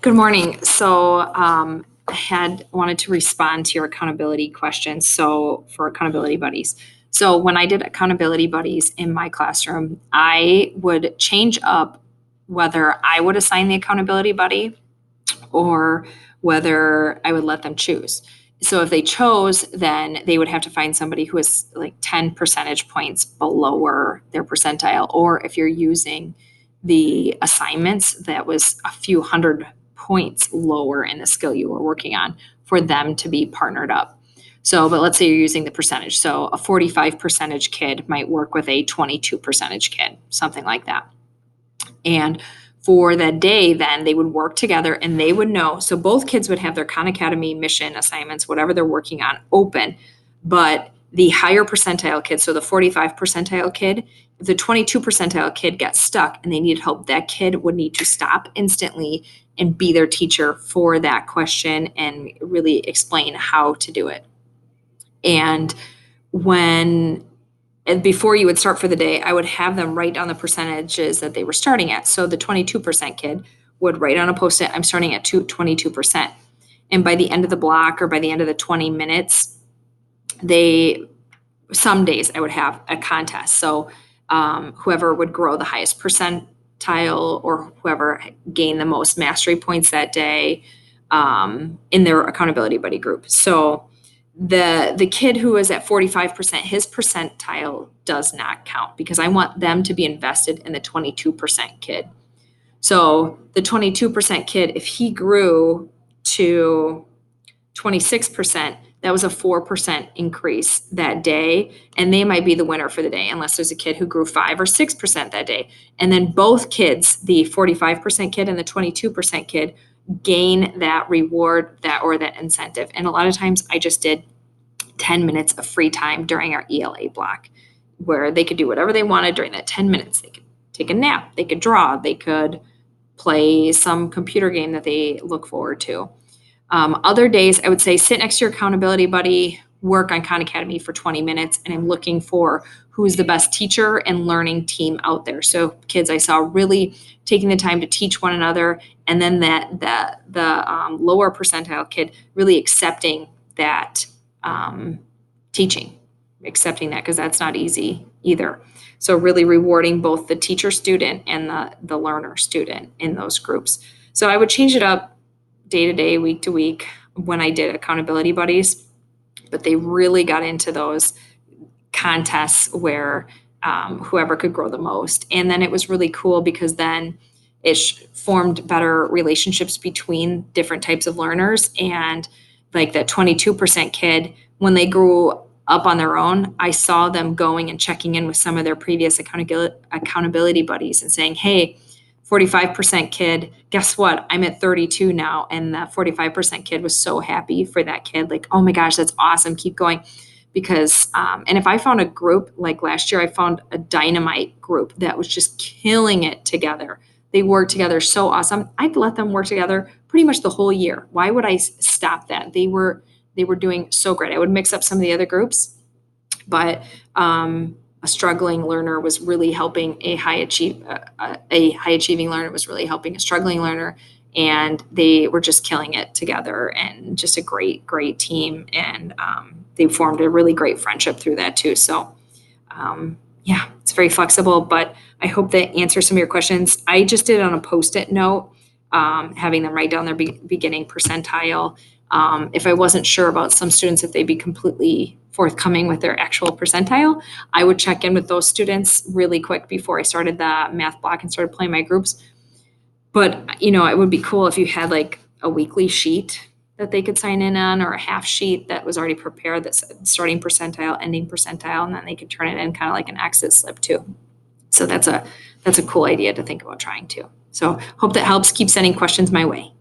Good morning. I had wanted to respond to your accountability questions. So, for accountability buddies. So, when I did accountability buddies in my classroom, I would change up whether I would assign the accountability buddy or whether I would let them choose. So, if they chose, then they would have to find somebody who is like 10 percentage points below their percentile. Or if you're using the assignments, that was a few hundred points lower in the skill you were working on for them to be partnered up. So, but let's say you're using the percentage. So, a 45 percentage kid might work with a 22 percentage kid, something like that. And for that day, then they would work together and they would know. So both kids would have their Khan Academy mission assignments, whatever they're working on, open. But the higher percentile kid, so the 45 percentile kid, if the 22 percentile kid got stuck and they needed help, that kid would need to stop instantly and be their teacher for that question and really explain how to do it. And when and before you would start for the day, I would have them write down the percentages that they were starting at. So the 22% kid would write on a post-it, I'm starting at 22%. And by the end of the block or by the end of the 20 minutes, some days I would have a contest. So whoever would grow the highest percentile or whoever gained the most mastery points that day in their accountability buddy group. So the kid who is at 45%, his percentile does not count because I want them to be invested in the 22% kid. So the 22% kid, if he grew to 26%, that was a 4% increase that day. And they might be the winner for the day, unless there's a kid who grew 5 or 6% that day. And then both kids, the 45% kid and the 22% kid, gain that reward or that incentive. And a lot of times I just did 10 minutes of free time during our ELA block where they could do whatever they wanted during that 10 minutes. They could take a nap, they could draw, they could play some computer game that they look forward to. Other days, I would say sit next to your accountability buddy, work on Khan Academy for 20 minutes, and I'm looking for who's the best teacher and learning team out there. So kids I saw really taking the time to teach one another, and then the lower percentile kid really accepting that teaching, accepting that because that's not easy either. So really rewarding both the teacher student and the learner student in those groups. So I would change it up day to day, week to week when I did accountability buddies, but they really got into those contests where whoever could grow the most. And then it was really cool because then it formed better relationships between different types of learners. And like that 22% kid, when they grew up on their own, I saw them going and checking in with some of their previous accountability buddies and saying, hey, 45% kid, guess what? I'm at 32 now. And that 45% kid was so happy for that kid. Like, oh my gosh, that's awesome. Keep going. Because, and if I found a group like last year, I found a dynamite group that was just killing it together. They worked together so awesome. I'd let them work together pretty much the whole year. Why would I stop that? They were doing so great. I would mix up some of the other groups, but a struggling learner was really helping a high achieving learner was really helping a struggling learner, and they were just killing it together and just a great team. And they formed a really great friendship through that too. So yeah, it's very flexible, but I hope that answers some of your questions. I just did it on a post-it note, having them write down their beginning percentile. If I wasn't sure about some students, if they'd be completely forthcoming with their actual percentile, I would check in with those students really quick before I started the math block and started playing my groups. But, it would be cool if you had like a weekly sheet that they could sign in on, or a half sheet that was already prepared that said starting percentile, ending percentile, and then they could turn it in kind of like an exit slip too. So that's a cool idea to think about trying too. So hope that helps. Keep sending questions my way.